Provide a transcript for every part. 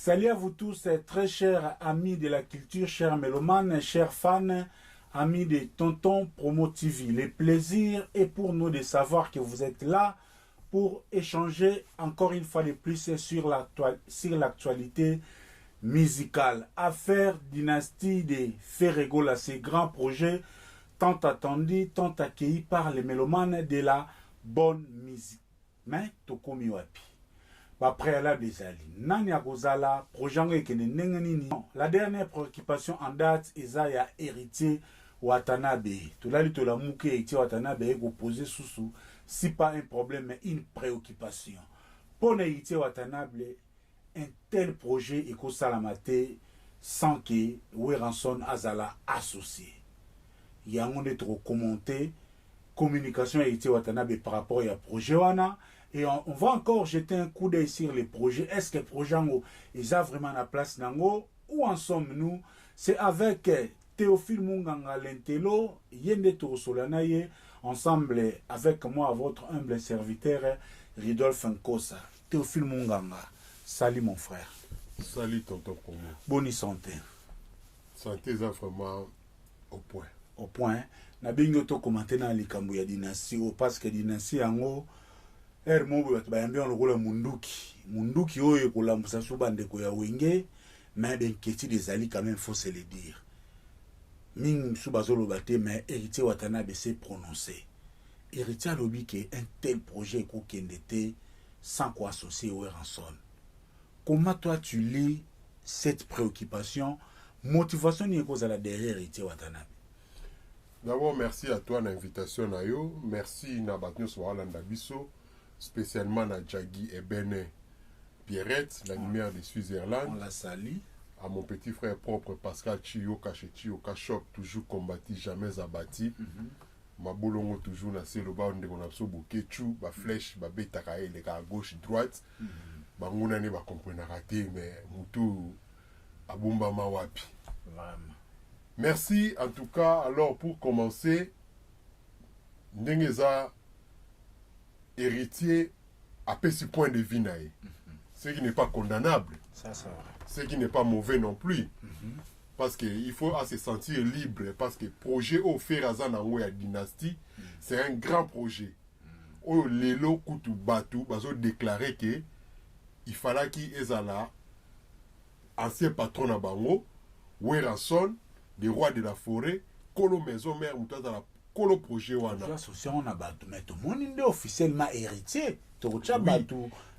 Salut à vous tous, très chers amis de la culture, chers mélomanes, chers fans, amis de Tonton Promo TV. Le plaisir est pour nous de savoir que vous êtes là pour échanger encore une fois de plus sur l'actualité musicale. Affaire Dynastie de Ferregola, ces grands projets tant attendus, tant accueillis par les mélomanes de la bonne musique. Mais Tokomi Wapi. Préalable des alliés. Nani Akozala, projet la dernière préoccupation en date, Isaiah héritier Watanabe. Tout là, il a mouké héritier Watanabe est opposé sous si pas un problème, mais une préoccupation. Pour héritier Watanabe, un tel projet est salamate sans que Weranson Azala associé. Il y a un autre commenté, communication héritier Watanabe par rapport à projet Wana. Et on va encore jeter un coup d'œil sur les projets. Est-ce que le projet ils ont vraiment la place nango? Où en sommes-nous? C'est avec Théophile Munganga Lentelo, Yende Torosolanaye, ensemble avec moi, votre humble serviteur, Ridolphe Nkosa. Théophile Munganga, salut mon frère. Salut tonton Promo. Bonne santé. Santé est vraiment au point. Au point. Nabingo to commenter dans les Kambu ya dynastie, parce que dynastie en mobo bayambi on lokola munduki oyo kolambusa so bandeko ya wenge mais benketi des ali quand même faut se le dire ming sou bazoloba te mais héritier Watanabe s'est prononcé héritier alobi que un tel projet kokende te sans quoi associer au Weranson. Comment toi tu lis cette préoccupation, motivation ni cause à la derrière héritier Watanabe? D'abord merci à toi l'invitation na yo, merci na batno so Alanda biso, spécialement à Djagi et Benin Pierrette, la lumière de Suisse-Irlande. On la salue. À mon petit frère propre Pascal Chioka chez Chioka Shop, toujours combattu, jamais abattu. Ma bolongo toujours na le bas on a soboké chou, ba flèche, ba betaka les à gauche droite. Ba ngona ne ba comprendre raté mais mutu abumba mawapi. Vraiment. Merci en tout cas. Alors pour commencer, Ndengeza héritier à ce point de vue, ce qui n'est pas condamnable, ce qui n'est pas mauvais non plus, parce qu'il faut se sentir libre, parce que le projet au Ferrazan à dynastie, c'est un grand projet. Au Lelo Koutou Batou, bazo déclaré que il fallait qu'il ait là ancien patron à Bango, Weranson, les rois de la forêt, Kolo maison mère, Moutaz à la Kolo projet wana. L'association na batu mais tout le monde est officiellement héritier. Tocha batu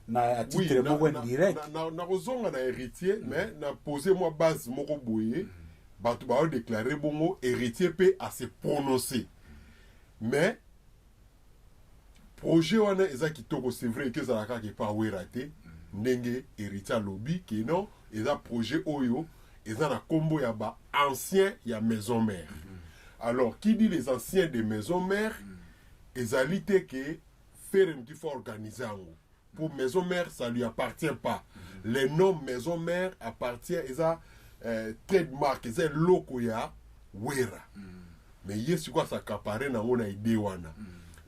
na titre moko direct. Na kozonga na héritier mais na poser moi base moko boye. Batu ba déclarer bongo héritier peut à se prononcer. Mais projet wana eza kitoko, c'est vrai que ça la ka pas weraté ndenge héritier lobby que non, eza projet oyo eza na kombo ya ba ancien ya maison mère. Alors, qui dit les anciens des maisons mères, ils allaient que faire un petit fort organisé. Pour maison mère, ça ne lui appartient pas. Les noms maison mère appartiennent, ils ont trademark, ils ont lokoya, wera. Mais il y a ce quoi ça capare dans mon idée wana.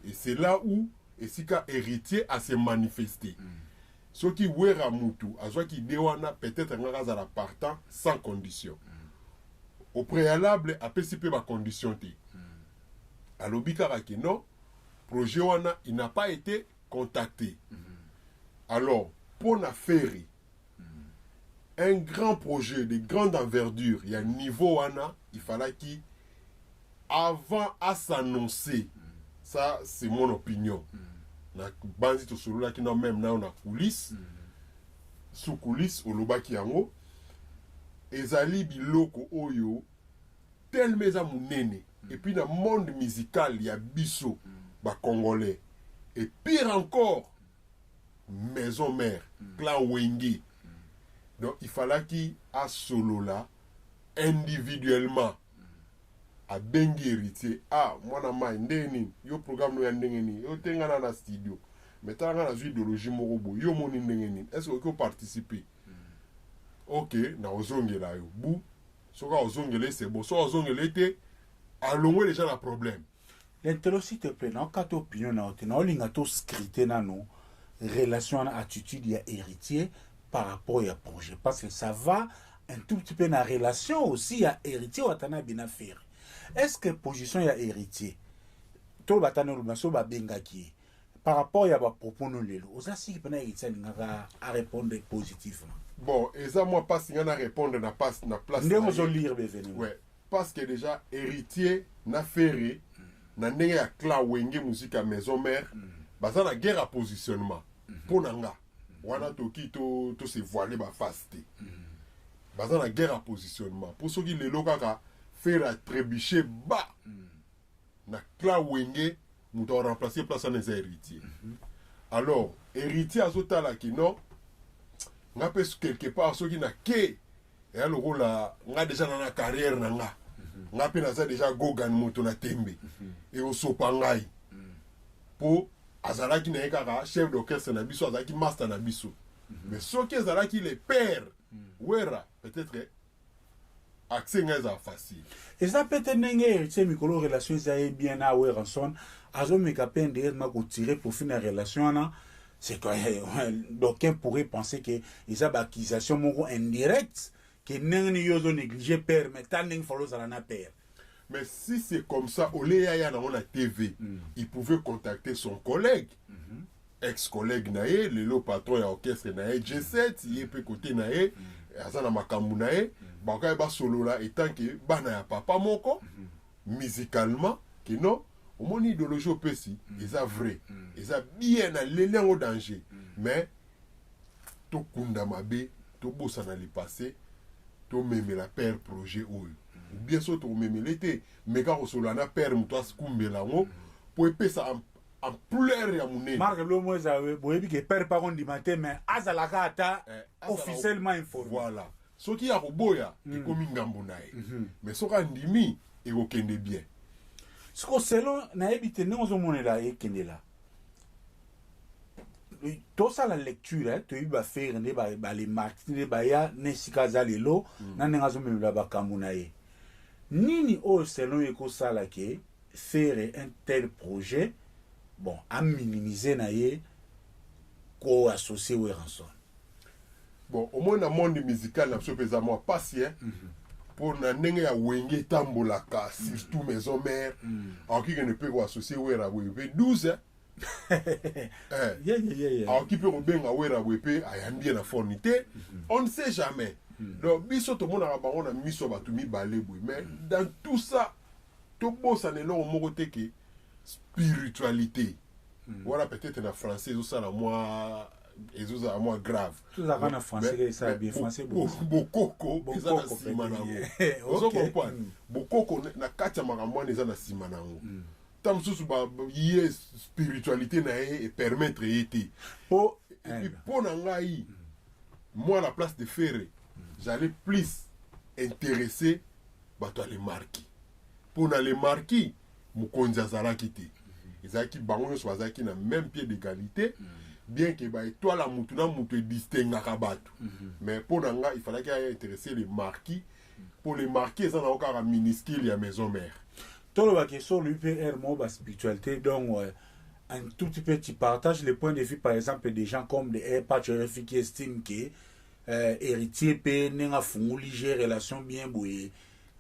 Et c'est là où, et si ka héritier a se manifesté. Ce qui wera mutu, à ce qui déwana peut-être un la partant sans condition. Au préalable, à PCP ma condition. À l'obikara que non, projet wana, il n'a pas été contacté. Alors, pour la ferry, un grand projet de grande envergure, il y a un niveau wana, il fallait qu'il, avant à s'annoncer, ça c'est mon opinion. Na bandi to solo là qui non même là on a coulisses, sous coulisses au lobaki yango. Ezali biloko oyo tel meza munene et puis dans le monde musical il y a biso ba congolais et pire encore maison mère clan Wenge. Donc il fallait qu'il a solo là individuellement a bengi héritier moi na mai ndeni yo programme no ya ndengeni yo tengana na studio mais tanga na idéologie morobo yo moni ndengeni est-ce que vous participer? Ok, na ozongela yo bou soka ozongela c'est bon so ozongela était allongwe les gens la problème. L'interlo s'il te plaît na kato opinion na olinga to scrité na no relation na attitude ya héritier par rapport à projet. Parce que ça va un tout petit peu dans la relation aussi à héritier ou à Tana Binafir. Est-ce que position y a héritier? Tout le batano le bengaki. Par rapport à propos nous lelo. Osa si qui peut héritier à répondre positivement. Bon, et ça moi pas si on a répondre na place Nous allons lire bévenu. Ouais, parce que déjà héritier na ferré na ndenge ya cla wenge musique à maison mère. Baza na guerre à positionnement. Pour nanga. Wana toki to se voiler ba face te. Baza na guerre à positionnement. Pour ceux qui lelo kaka faire à trébucher bas. Na cla wenge nous doit remplacer place en héritier. Alors, héritier azotala ki non nga pe quelque part ceux qui na ke et alors là nga déjà dans la carrière nanga nga pe naza déjà gogan moto na tembe et au sopangai pour azalaki na kaka chef d'orchestre na biso azalaki master na biso mais ceux qui azalaki les pères wera peut-être accès nga za facile et ça peut-être n'engé c'est micro relation ça est bien à Weranson azo meka pende ma ko tirer pour finir relation là. C'est que d'aucuns pourraient penser que les accusations sont indirectes, que nous avons négligé père, mais tant qu'il faut la père. Mais si c'est comme ça, au lieu dans la TV, il pouvait contacter son collègue, ex-collègue nae, le patron de l'orchestre nae, G7, il peut côté nae, azana makambu nae, baka ba solo là étant que bana ya papa moko, musicalement, que non. Au mon idéologie au PC, ils sont vrais, ils sont bien à l'élan au danger. Mais, tout kundamabe, tout beau ça dans le passé, tout même la père projet ou bien sûr tout même l'été. Mais quand on se l'a père, moi toi skumbe là haut, pour épée ça en pleurs à mon nez. Marc le moi ça vous avez que père par contre du matin, mais azalaka ata officiellement informé. Voilà. Ce qui a roboya, il comme ngambonae. Mais ce qu'on dit et au kende bien. Ce que selon na habité nous au monde là et kende là. Tout ça la lecture hein, tu vas faire les marques ya nesikaza lelo na ngazo memela bakamunaye. Nini o selon eko sala ke faire un tel projet bon à minimiser na ye ko associé au rançon. Bon au moins dans le monde musical na pesa moi patient pour na ndenge ya wenge tambolaka surtout maison mère en qui ne peut associer wera wepe 12 alors qui peut rebenga wera wepe ayambie na fornité on ne sait jamais donc biso to mona ba on a miso ba tumi balebwe mais dans tout ça to bossa ne lo moko teke spiritualité voilà peut-être na français ça la moi et ça à moi grave tout ça en français ça bien français bokoko eza na sima nango ozo comprendre bokoko na kati ya makambo eza na sima nango tam susu ba yé spiritualité na et permettre été po et puis pour ngai moi à la place de faire j'allais plus intéresser bato les marquis pour na les marquis mokonzi azalaki te ezalaki bango nyonso bazalaki na même pied d'égalité bien que bah toi la mutu na mutu distingue kabato mais pour nanga il fallait qu'il ait intéressé les marquis pour les marquis ça n'a aucun minuscule à maison mère tout le question l'UPR moba spiritualité donc un tout petit peu tu partages les points de vue par exemple des gens comme des patriarches qui estiment que héritier pe nenga funguli gère relation bien boué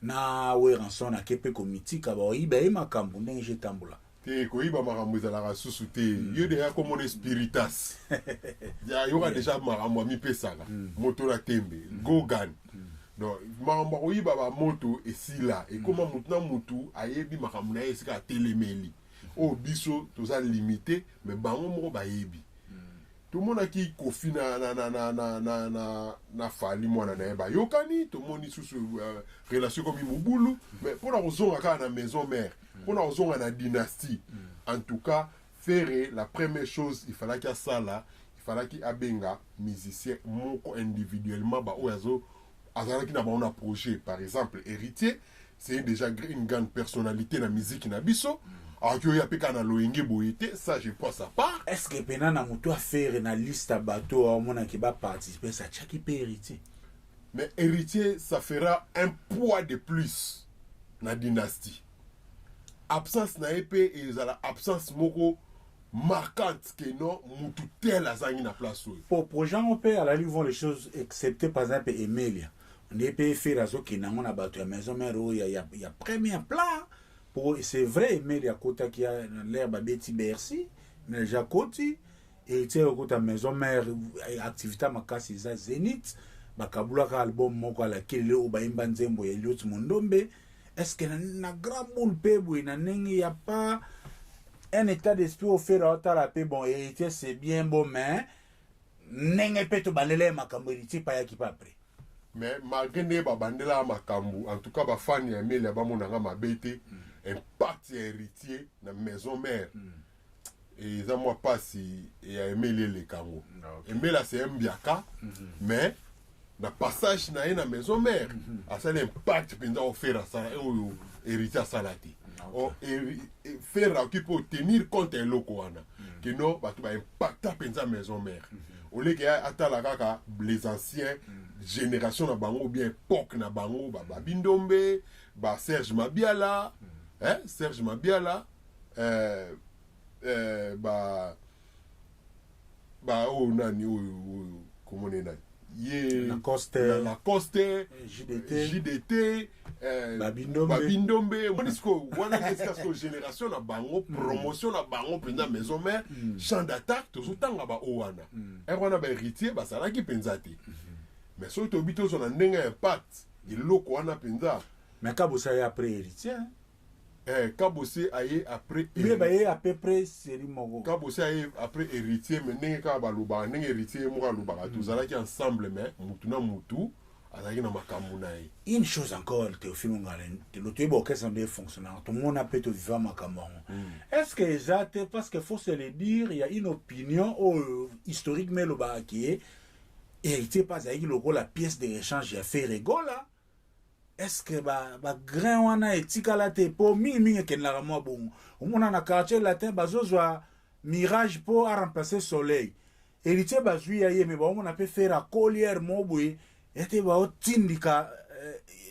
na we rançon na kepe comité ka ba iba e makambu ndenge tambula te koyiba makambo ezalaka susu te yo deya komona spiritas ya yoka deja makambo amipesaka moto na tembe gogan donc makambo koyiba bamoto esila ekoma mutu na mutu ayebi makambo na ye esika atelemeli oyo biso toza limité mais bango moko bayebi tomonaki kofi na fali mwana na ye bayokani tomoni susu relation komi mobulu mais mpona kozonga kaka na maison mère mpona kozonga na dynastie en tout cas faire la première chose il fallait qu'il y a ça là il fallait qu'il abenga musicien moko individuellement ba oyo azalaki na bango na projet par exemple héritier c'est déjà une grande personnalité na musique na biso alors que ya peka na loyenge boyete ça je pense à part est-ce que pena na mutu a faire na liste à bateau au mona qui va participer ça tchaki pe héritier mais héritier ça fera un poids de plus na dynastie absence na épée et la absence moko marquante que non mutu tel azangi na place oyo. Pour Jean on peut aller voir les choses excepté par exemple Emilia. On est payé faire à ce qui n'a pas battu la maison mère où il y a premier plan. Pour c'est vrai Emilia côté qui a l'air Betty Bercy, mais Jacoti et tu sais côté maison mère activité ma casse ça Zénith, bakabula ka album moko la kele o ba imba nzembo ya Eliot Mondombe. Est-ce que na grand boule pebo na nengi y a pas un état d'esprit au fait de la paix, bon, héritier c'est bien bon, mais n'engue peut te balayer ma cambrité pas qui pas prêt. Mais malgré ne ba bandela makambu, en tout cas ba fan ya Emilia ba monanga mabete, impact héritier na maison mère. Et ça moi pas si et a Emilia le Kango. Emilia c'est un biaka, mais na passage na maison mère, a ça l'impact pendant offert à ça héritier à salati. Faire qui peut tenir compte de l'okoana que non bah tu vas impacter penza maison mère au lieu que atala kaka les anciens génération na bango bien époque na bango ba Bindombe ba Serge Mabiala Serge Mabiala ba oh nani comment on est Lacoste, JDT, Babindombe, Monisco, wana qu'est-ce génération na bango, promotion na bango pendant maison mère, champ d'attaque, tout autant ba owana. Et wana ba héritier, ba sala ki penzate. Mais so to bito so na ndenga impact, il loko wana penza. Mais Kabosa est après héritier. Kabosé aye après il est à peu près série mogo. Kabosé aye après héritier mais nenge ka baluba nenge héritier mo baluba tout ça qui ensemble mais mutu na mutu azaki na makambu na ye. Une chose encore Théophile Ngalen, le tuebo qu'est-ce que fonctionnaire tout le monde a peut te vivre makambu. Est-ce que exact parce qu'il faut se le dire il y a une opinion historique mais le ba qui est héritier pas avec le la pièce de échange a fait rigola. Est-ce que ba grain wana etika la te po mingi ken la mo bon on a na quartier latin bazozwa mirage pour remplacer soleil héritier bazui ya mais bon on a peut faire à collière mo boy était ba otindika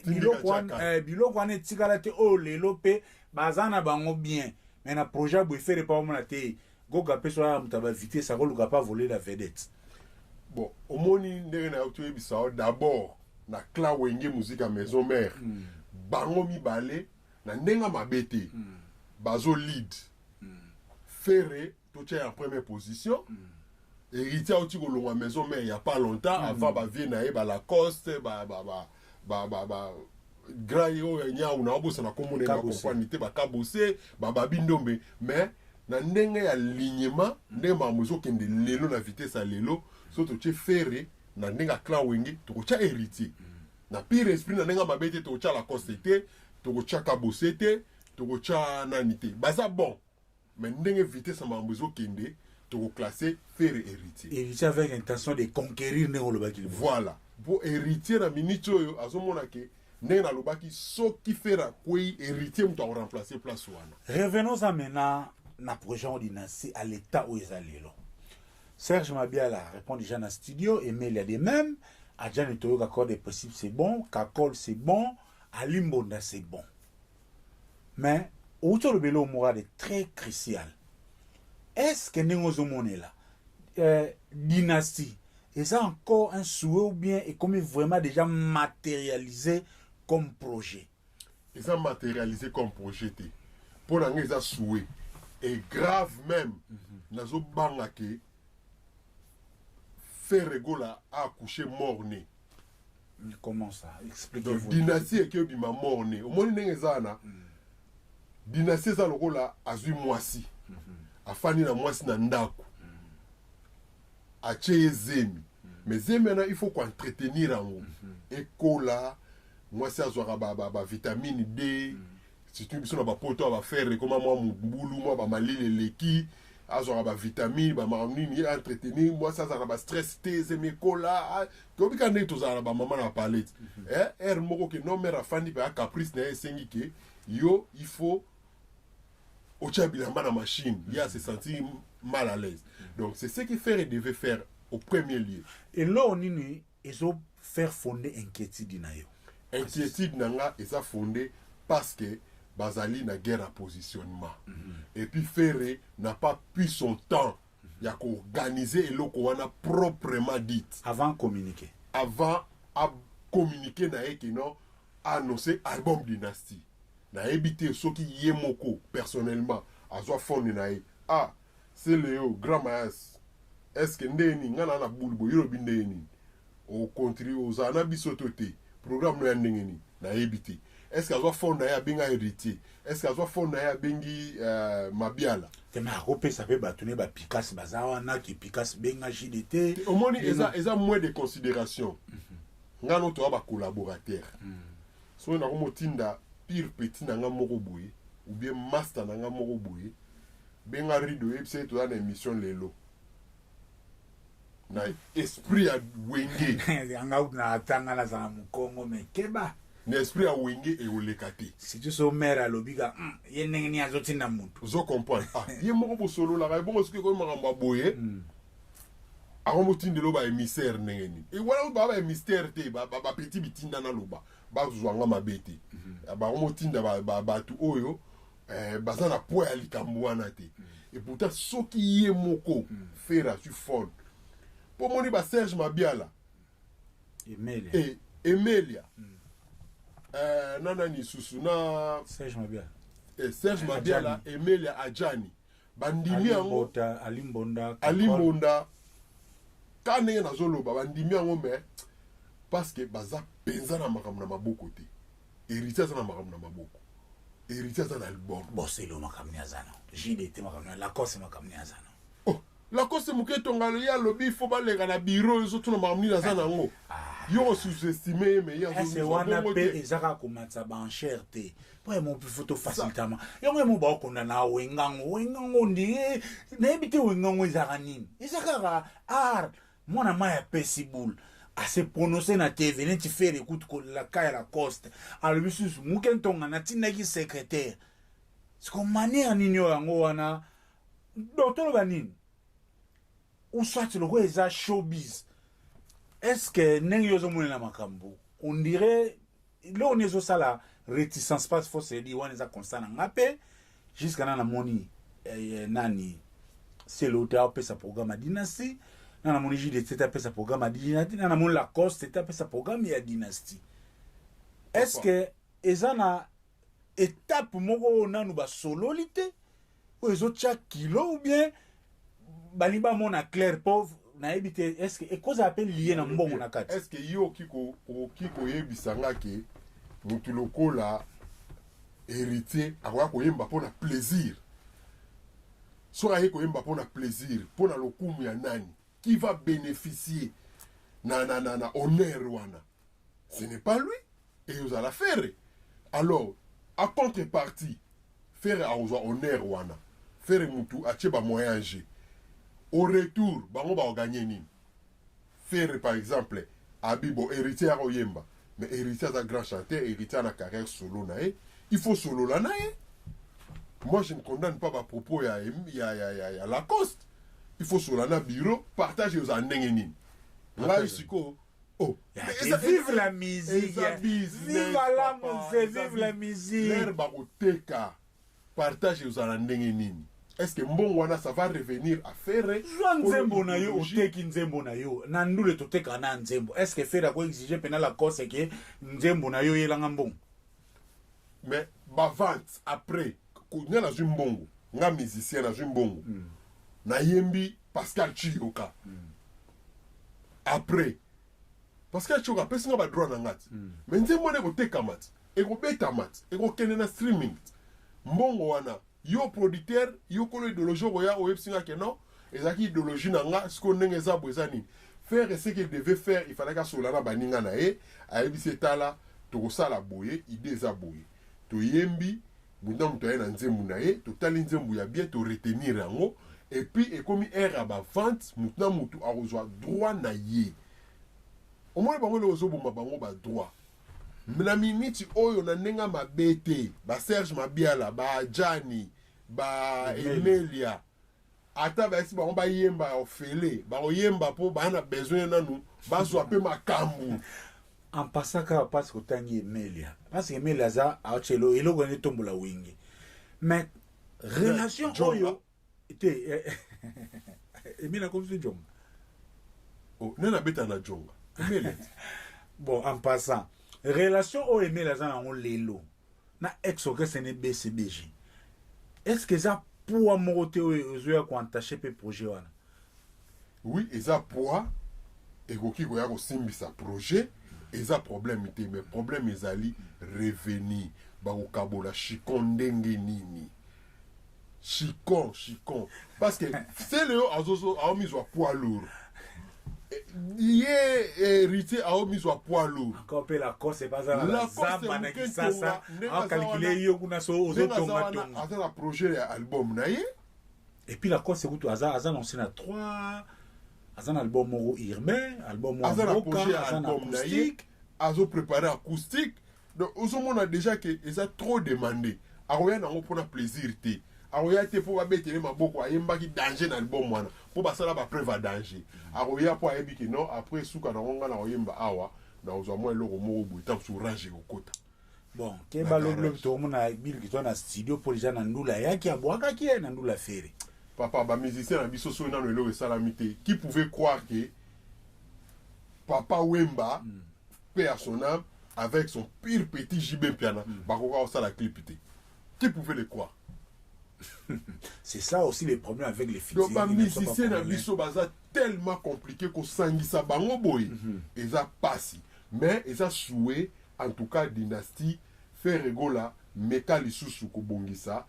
bilo kwana etika la te o lelo pe bazana bango bien mais na projet boy faire pas on a te goga pe so mutaba vitesse ça ko pas voler la vedette. Bon au moni ndenge na otu ebisa d'abord na cla wenge musique à maison mère bango mibale na ndenga mabete bazo lead Ferré tout est en première position héritier oti ko longa maison mère il y a pas longtemps avant ba vie na ba Lacoste ba grayo nya una obosa na komone na compagnie ba Kabosé ba Bindombe mais na ndenga ya alignement ndema mozo kende lelo na vitesse à lelo surtout tu Ferré na ndenga clan wenge tokocha héritier na pire esprit na ndenga mabete tokocha Lacoste te tokocha Kabosé te tokocha nani te baza bon mais ndenge vitesse ma mbuzo kende toko classer faire héritier avec intention de conquérir ne lobaki voilà pour héritier na minute oyo azomona ke ndenge na lobaki soki fera koi héritier mto remplacer place wana. Revenons à maintenant na projet on dynastie à l'état où ils allaient là. Serge Mabiala répond déjà dans le studio, Emilia de même, Adjan Etoyo Kakol est possible c'est bon, Kakol c'est bon, Alimbonda c'est bon. Mais, autour de Belo Mourad est très crucial. Est-ce que nous sommes là dynastie, et ça encore un souhait ou bien est comme vraiment déjà matérialisé comme projet? Et ça matérialisé comme projet. Pour l'année, ça souhait. Et grave même, nazo bangake Ferregola a accouché mort-né. Comment ça? Expliquez-vous. Donc, dynastie est que bima mort-né. Au moins, n'engezana. Dynastie, ça le rôle a zui moisi. A fani na moisi na ndako. A tcheye zemi. Mais zemi, il faut qu'on entretenir en haut. Et cola, moisi a zouara ba vitamine D. Si tu as un poto à faire, comment moi, mon boulot, moi, ma malile, leki. Azora ba vitamine ba marnini entretenir moi ça ça ba stress tes mes cola ko bi kan to za ba maman na palette moko ke non mère afandi ba caprice na esengi ke yo il faut au tchabila na machine il a se sentir mal à l'aise donc c'est ce que Ferré devait faire au premier lieu et là on nini ezo faire fonder inquiétude na yo inquiétude nanga eza fondé parce que bazali na guerre à positionnement. Et puis Ferré n'a pas pu son temps il y a qu'organiser et wana proprement dit. Avant de communiquer. Avant à communiquer na qui non annoncer album Dynastie. Na éviter ceux qui yemoko personnellement à soit fond na ah c'est Léo grand maas. Est-ce que ndeni ngana na bulbo yoro bindeni au contraire aux anabisototé programme no ndengeni na éviter. Est-ce qu'à soit fond na ya binga héritier? Est-ce qu'à soit fond na ya bengi mabiala? Mais à ça peut bâtonner ba Picasso bazawana qui Picasso benga JDT. Au moins ils ont moins de considération. Ngano to ba collaborateur. So na ko motinda pire petit na ngamoko boye ou bien master na ngamoko boye. Benga rido epse to na émission lelo. Na esprit à wenge. Anga na tanga na za mukongo me keba. L'esprit a wenge et olekate. Si tu so mère à lobiga, ye nengeni azoti na mutu. Vous comprenez? Ah, ye moko bo solo la bon ce que ko makamba boye. A romotinde lo ba émissaire nengeni. Et voilà ba mystère te ba petit bitinda na loba. Ba zwanga mabete. Ba romotinde ba tu oyo baza na poa ya likambo wana te. Et pourtant soki ye moko fera tu fond. Pour moni ba Serge Mabiala. Emelia. Et Emelia. Nana ni susu na Serge Mabiala. Serge Mabiala, Emelia Adjani. Bandimi yango Alimbonda. Kane na zoloba bandimi yango me parce que baza penza na makambo na maboko te. Héritier na makambo na maboko. Héritier na album. Bosselo makambo ya zana. JDT makambo na Lacoste makambo ya zana. Oh, Lacoste muketo ngalo ya lobi faut ba lega na bureau zo tuna makambo na zana ngo. Yo sous-estimé mais ya zo. C'est wana pe ezaka komatsa ba enchère te. Pour mon plus photo facilement. Yo mo ba okona na wengango ndi na ebite wengango ezaka nini. Ezaka art mwana maya possible. À se prononcer na TV, ne ti faire écoute la kaya la coste. Alors bisus mukentonga na tinaki secrétaire. C'est comme manière ninyo yango wana. Docteur banini. Ou soit le roi eza showbiz. Est-ce que n'enyozo mouné makambo? On dirait là on est au sala réticence pas faut se dire on est constant ngapé jusqu'à na moni nani c'est l'auteur pe sa programme à Dynastie na moni JDT c'était sa programme à Dynastie na moni Lacoste c'était sa programme à Dynastie. Est-ce que ezana étape moko na nous ba sololité ou les autres chaque kilo ou bien baliba mona clair pauvre na ebité est-ce que et cause appelle lié na mbongo na kati est-ce que yo kiko yebisanga ke mutu lokola héritier akoya koyemba pona plaisir so aye koyemba pona plaisir pona lokumu ya nani qui va bénéficier na honneur wana ce n'est pas lui et vous allez faire alors à contrepartie faire a honneur wana faire mutu atie ba moyen G. Au retour, bango ba gagner nini. Faire par exemple, Abibo héritier à Oyemba, mais héritier à grand chanteur, héritier à la carrière solo nae, il faut solo la nae. Moi je ne condamne pas ma propos ya Lacoste. Il faut solo na bureau, partager aux anengeni. Là isiko oh, vive la musique. Vive la musique, vive la musique. L'air ba oteka, partager aux anengeni. Est-ce que mbongo wana ça va revenir à faire nzembo na yo oteki nzembo na yo na ndule toteka na nzembo est-ce que faire ko exiger pena la cause que nzembo na yo yelanga mbongo mais ba vente après kunya na mbongo nga musicien na mbongo na yembi Pascal Chioka après Pascal Chioka pesi nga ba droit na ngati mais nzembo ne ko teka mat e ko beta mat e ko kene na streaming mbongo wana yo producteur yo kolo idéologie roya o epsinga que non ezaki idéologie nanga ce qu'on ndenge za bozani faire ce qu'il devait faire il fallait que solana baninga na e ayebisi tala to sala boye idée za boye to yembi bunda muto na nzembu na e to tali nzembu ya bien to retenir yango et puis et comme era ba vente mutna mutu a reçoit droit na ye au moins bango le ozoboma bango ba droit na miniti oyo na nenga mabete ba Serge Mabiala ba Adjani ba Emelia ata ba esi ba yemba ofele ba yemba po ba na besoin nanu ba zo pe makambu en passant car parce que tangi Emelia parce que Emelia za achelo elo gane tombola wingi mais relation oyo était Emelia comme si Jonga oh nena beta na Jonga Emelia bon en passant relation o Emelia za na lelo na ex que ce n'est BCBJ est-ce que ça pour monter ozo ko entacher pe projet wana oui et ça poids et koki ko ya ko simbisa projet et ça problème était mais problème ezali revenu ba ko kabola chikondenge nini chikon parce que c'est le azozo a mis au poids lourd hier hérité a mis au poids lourd encore pe la cause c'est pas ça la zamba na kisasa a calculer yo kuna so ozo tonga tonga projet album na ye et puis la cause c'est que aza lancé na 3 azan album moko urbain album moko acoustique azo préparé acoustique donc on a déjà que ça trop demandé aroya na pour na plaisir té aroya té pour ba betele maboko ayemba ki danger na album wana pour ba sala ba preuve danger aroya pour ayebi que non après suka na ngonga na oyemba awa na ozo mo eloko moko buta sur range okota bon ke ba lo to mona bil ki to na studio pour déjà na ndula yaki abwaka ki na ndula fere papa ba musicien na biso so na no eloko salamité qui pouvait croire que papa Wemba paix à son âme avec son pire petit JB piano bakoka ça la clip qui pouvait le croire c'est ça aussi les problèmes avec les filles donc ba musicien na biso baza tellement compliqué ko sangisa bango boy et ça passe mais et ça souhait en tout cas dynastie fait rigola meka lisusu ko bongisa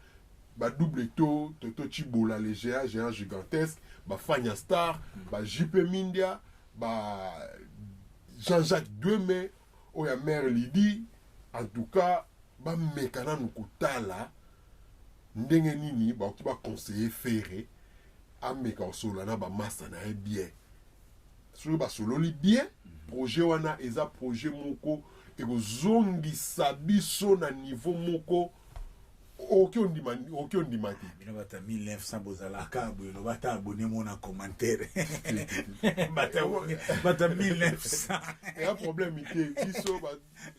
ba double Toto Chibola les géants gigantesques ba Fanya Star ba JP Mindia ba Jean-Jacques Demé oya mère Lydie en tout cas ba mekana nukutala ndenge nini ba ki ba conseiller ferré ameka solo na ba massa na bien sur ba solo li bien projet wana eza projet moko et ko zongi sabiso na niveau moko aucun dimati bino bata 1900 bozala ka bino bata abonné mon commentaire bata 1900 et un problème était biso ba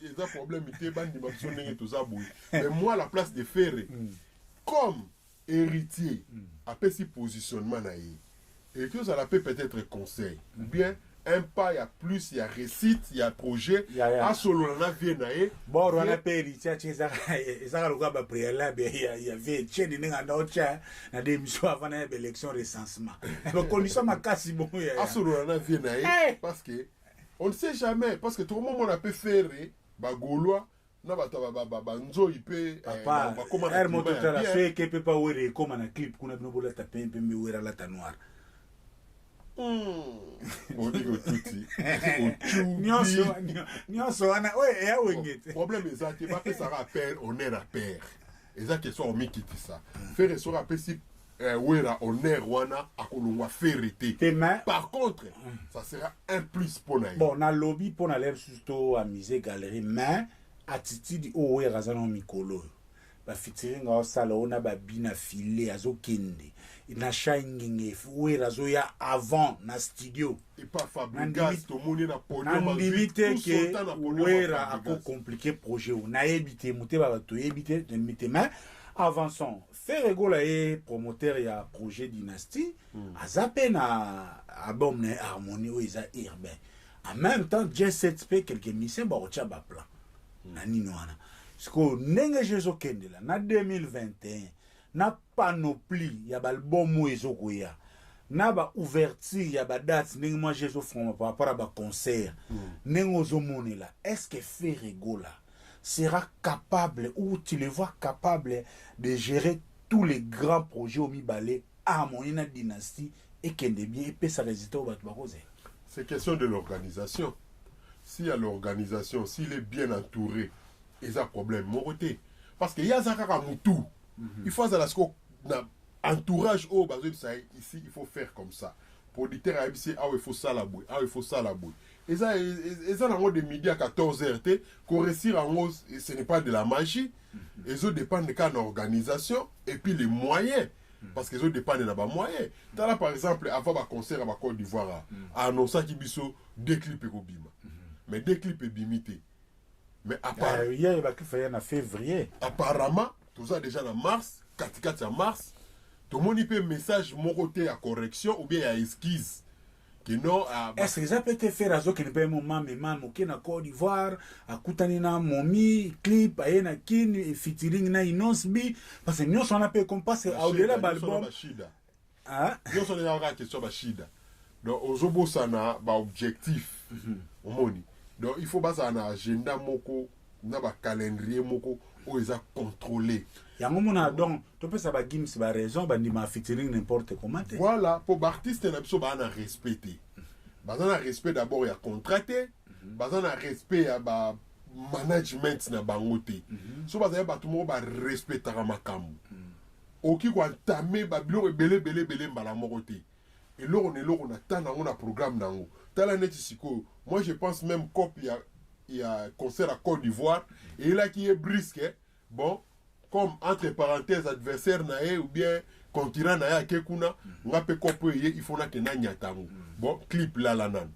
et un problème était bandi ba sonné tout ça boui mais moi à la place de Ferré comme héritier après si positionnement na yi et que ça la peut peut-être conseil ou bien un pas, il y a plus, il y a récite, il y a projet. À solo, on a vu naé. Bon, on a payé ça, ça le gars préalable, il y avait tien de n'enga d'autre, na démission avant l'élection recensement. Donc condition ma casse bon. À solo, on a vu naé parce que on ne sait jamais parce que tout le monde on a pu faire ba gaulois na ba nzo ipe papa comment er moto tala fait que peut pas wéré comme un clip qu'on a bien pour la taper peu mieux wéra la ta noire. On dit que nyonso wana ouais ya wengete problème est ça que pas que ça rappelle on est à père et ça que soit on mikiti ça faire so rappelle si wera on est wana akolongwa ferité par contre ça sera un plus pour naï bon na lobby pour na l'air surtout à musée galerie mais attitude o wera za no mikolo ba featuring au salon na ba bina filé azokende na shining wera zo ya avant na studio et pas Fabregas to moni na podium limité que wera ako compliqué projet on a évité muté ba to évité limité mais avançons faire rigola et promoteur ya projet dynastie azape na album na harmonie o isa urbain en même temps J7P quelques missions ba ocha ba plan na nino wana parce que ndenge jezo kende la na 2021 na panoplie ya balbum ezokoya na ba ouverture ya ba date ndenge moi jezo fond par rapport à ba concert ndenge ozomonela est-ce que Ferregola sera capable ou tu le vois capable de gérer tous les grands projets au Mibale harmonie na dynastie et kende bien et peut ça résultat au batu bakoze. C'est question de l'organisation. S'il y a l'organisation, s'il est bien entouré, il y a un problème. Moroté. Parce qu'il y a Zakara Moutou. Il faut que entourage au bas ici, il faut faire comme ça. Pour dire il faut ça la bouille, il faut ça la bouille. Et ça, en de midi à 14h, qu'on réussisse en haut, ce n'est pas de la magie. Les autres dépendent de l'organisation et puis les moyens. Parce que les autres dépendent de la moyens. Là, par exemple, avant le concert à Côte d'Ivoire, à annoncer qu'il y a deux clips et Bima. mais deux clips est limité. Mais apparemment, hier il va faire en février. Apparemment, tout ça déjà en mars, 4 en mars, tout le monde peut message mon côté à correction ou bien à esquisse. Que non, est-ce que ça peut te faire à ce que ne peut moment mais man moké na Côte d'Ivoire à Koutanina Momi clip à Yena Kin featuring na Inosbi parce que nous on a peu compas à au-delà d'album. Ah, nous on est en question bashida. Donc ozobo sana ba objectif. Omoni. Donc il faut baser un agenda moko na ba calendrier moko où ils a contrôlé. Yango mona donc tu peux ça ba gims ba raison ba ndima featuring n'importe comment. Voilà, pour l'artiste na biso ba na respecter. Ba na respect d'abord ya contracté, ba na respect ya ba management na bangote. So ba za ba tout monde ba respectera makambo. Oki ko entamer ba bilo belé mbala mokote. Et là on attend on a programme nango. Tala neti siko. Moi je pense même cop il y a concert à Côte d'Ivoire et là qui est brisque. Bon, comme entre parenthèses adversaire nae ou bien concurrent nae akekuna, nga pe kopo ye il faut na ke na nyatango. Bon, clip là la nan.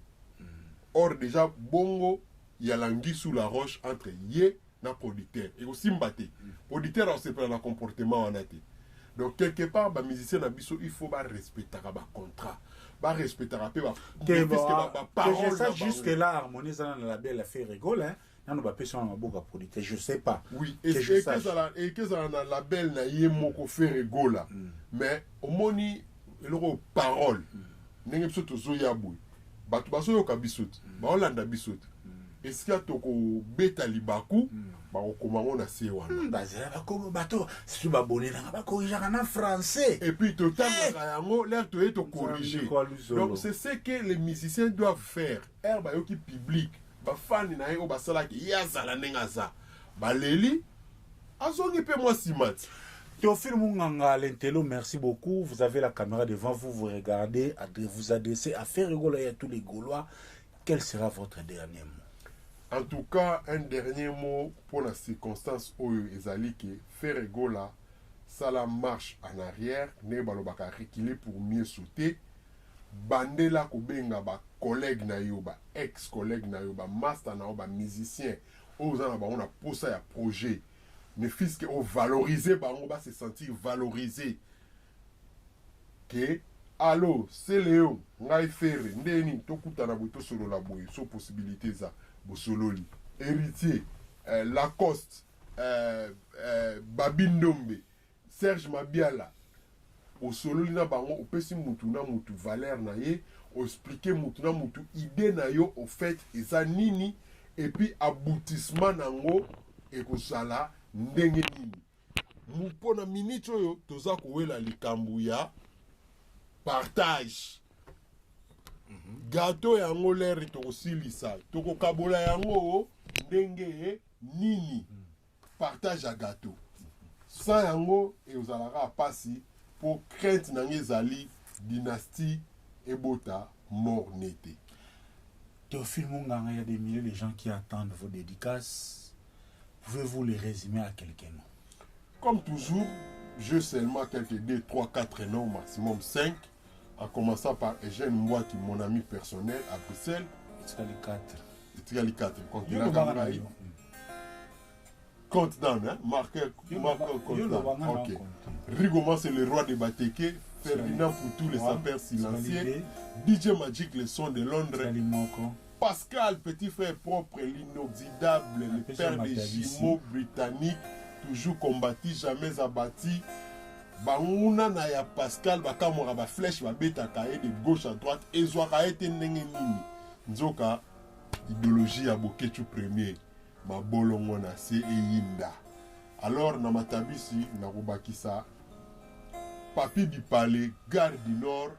Or déjà bongo il y a l'anguille sous la roche entre ye na producteur et aussi mbaté. Producteur on se prend le comportement en até. Donc quelque part ba musicien na biso il faut ba respecter ba contrat. Ba respecter ba parole. Je sais jusque là harmonie dans la label a fait rigole hein. Nano ba personne na boka producteur, je sais pas. Oui, et que ça na label na ye moko fait rigole. Mais au moni eloko parole. Ndenge biso tozoya boy. Bato baso yo ka bisot. Ba Hollanda bisot. Est-ce qu'il y a toko beta libaku? Ba okomango na se wana. Bazela bako bato si ba bonné na ba corriger en français. Et puis total yango l'air to est corriger. Donc c'est ce que les musiciens doivent faire. Herba yo ki public. Ba fan na yo ba sala ki yazala nenga za. Ba leli azongi pe moi simat. Théophile Munganga, l'intello, merci beaucoup. Vous avez la caméra devant vous, vous regardez, vous adressez à faire rigoler à tous les Gaulois. Quel sera votre dernier mot? En tout cas, un dernier mot pour la circonstance où Ezali qui fait rigoler, ça la marche en arrière, ne balobaka reculer pour mieux sauter. Bandela kobenga ba collègue na yo, ba ex-collègue na yo, ba master na yo, ba musicien, aux on a posé un projet. Mais fils qui ont valorisé, on va se sentir valorisé. Que, allô, c'est Léon, ngai ferre, ndeni, tokuta na buto solo la boye, so possibilité za, bo solo li. Héritier, Lacoste, Babindombe, Serge Mabiala, au solo li na bango, au pesi mutu na mutu valeur na ye, au expliquer mutu na mutu idée na yo, au fait, eza nini, et puis aboutissement nango, et ko sala, ndenge nini mupona minute oyo toza kowela likambo ya partage gâteau yango leri tokosilisa tokokabola yango ndenge nini partage ya gâteau sa yango ezalaka pasi pour crainte nange ezali dynastie ebota mort nete. Théophile Munganga, il y a des milliers de gens qui attendent vos dédicaces. Pouvez-vous les résumer à quelques noms? Comme toujours, je seulement quelques 2, 3, 4 noms, maximum 5. En commençant par Eugène Mwaki, mon ami personnel à Bruxelles. C'est les 4. C'est les 4. Compte down, hein? Marqueur compte down. Ok. Rigoma, c'est le roi des Bateke. Ferdinand pour tous les sapeurs silencieux. DJ Magic, le son de Londres. Pascal, petit frère propre, l'inoxydable, le père des jumeaux britanniques, toujours combattu, jamais abattu. Bangouna na ya Pascal, bakamora ba flèche, ba beta kaye de gauche à droite, ezwaka ete ndenge nini. Nzoka, idéologie ya Boketu premier, ma bolongo na se eyinda. Alors, na matabisi, na robakisa, Papi Bipale, Gare du Nord,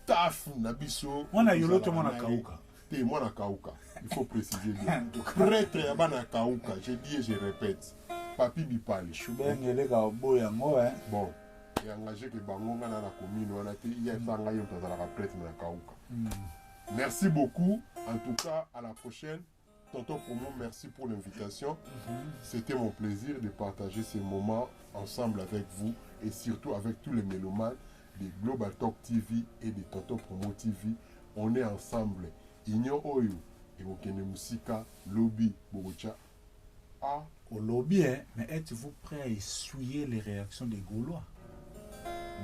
staff Nabiso. On a yoloto mona kauka. Moi na kauka, il faut préciser bien. Prêtre yabana kauka, je dis et je répète. Papi Bipale. Choubengele ka boya ngo hein. Bon, et engagé que bango na la commune on a été hier sanga yo tazala prêtre na kauka. Merci beaucoup. En tout cas, à la prochaine. Tonton Promo, merci pour l'invitation. C'était mon plaisir de partager ces moments ensemble avec vous et surtout avec tous les mélomanes de Global Talk TV et de Tonton Promo TV. On est ensemble. Igno Oyo, ekokende musika lobi bokotia ah Au lobby, hein, mais êtes-vous prêt à essuyer les réactions des Gaulois?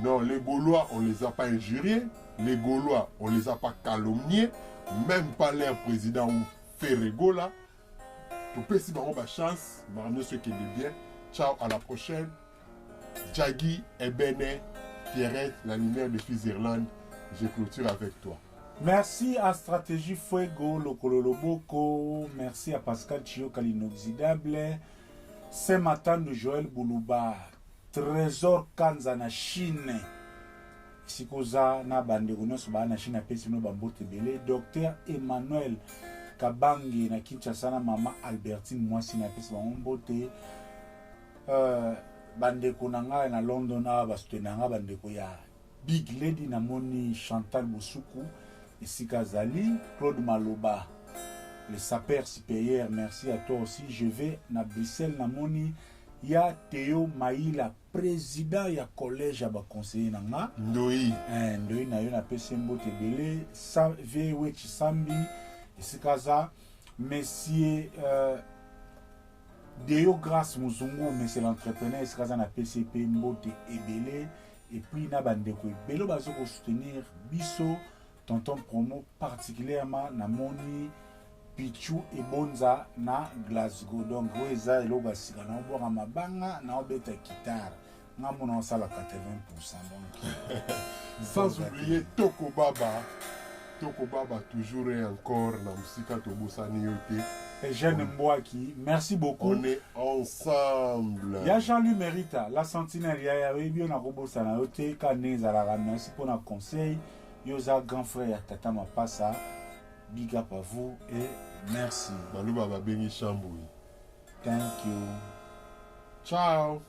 non, les Gaulois, on les a pas injuriés. Les Gaulois, on les a pas calomniés. Même pas leur président ou Ferrego là. Tout peut si on a chance, mais ce qui est bien. Ciao, à la prochaine. Jaggy, Ebene, Pierrette, la lumière de Fils Irlande. Je clôture avec toi. Merci à Stratégie Fuego, Lokolo Loboko. Merci à Pascal Chioka, l'inoxydable. Saint-Martin de Joël Boulouba. Trésor Kanza na Chine. Sikoza na bandeko nyonso ba na Chine apesi no bambote belé. Docteur Emmanuel Kabangi na Kinshasa na mama Albertine mwasi na apesi bambote. Bandeko na nga na London na basute na nga bandeko ya Big Lady na moni Chantal Bosuku. Esika Zali, Claude Maloba, le sapeur supérieur, merci à toi aussi. Je vais na Bruxelles na moni. Il y a Théo Maïla, président ya collège à conseiller nanga. Ndoi. Ndoi na yo na pesembo tebele, sa vewe chisambi, esikaza, monsieur Deo Grace Muzungu, monsieur l'entrepreneur, esikaza na PCP mbote ebele, et puis na bandeko ebele bazo ko soutenir biso, tonton promo particulièrement na moni Pichu et Bonza na Glasgow. Donc, vous avez le basika na obora mabanga na obeta guitare. Na mona sala 80%. Donc, sans oublier Toko Baba. Toko Baba toujours et encore na musika tobosani yote. Et Jeanne Mbouaki, merci beaucoup. On est ensemble. Il y a Jean-Louis Merita, la sentinelle, il y a bien na robosana yote kané zala. Merci pour nos conseils. Yoza grand frère Tata Mapasa. Big up à vous et merci. Balou Baba Bengi Chamboui. Thank you. Ciao.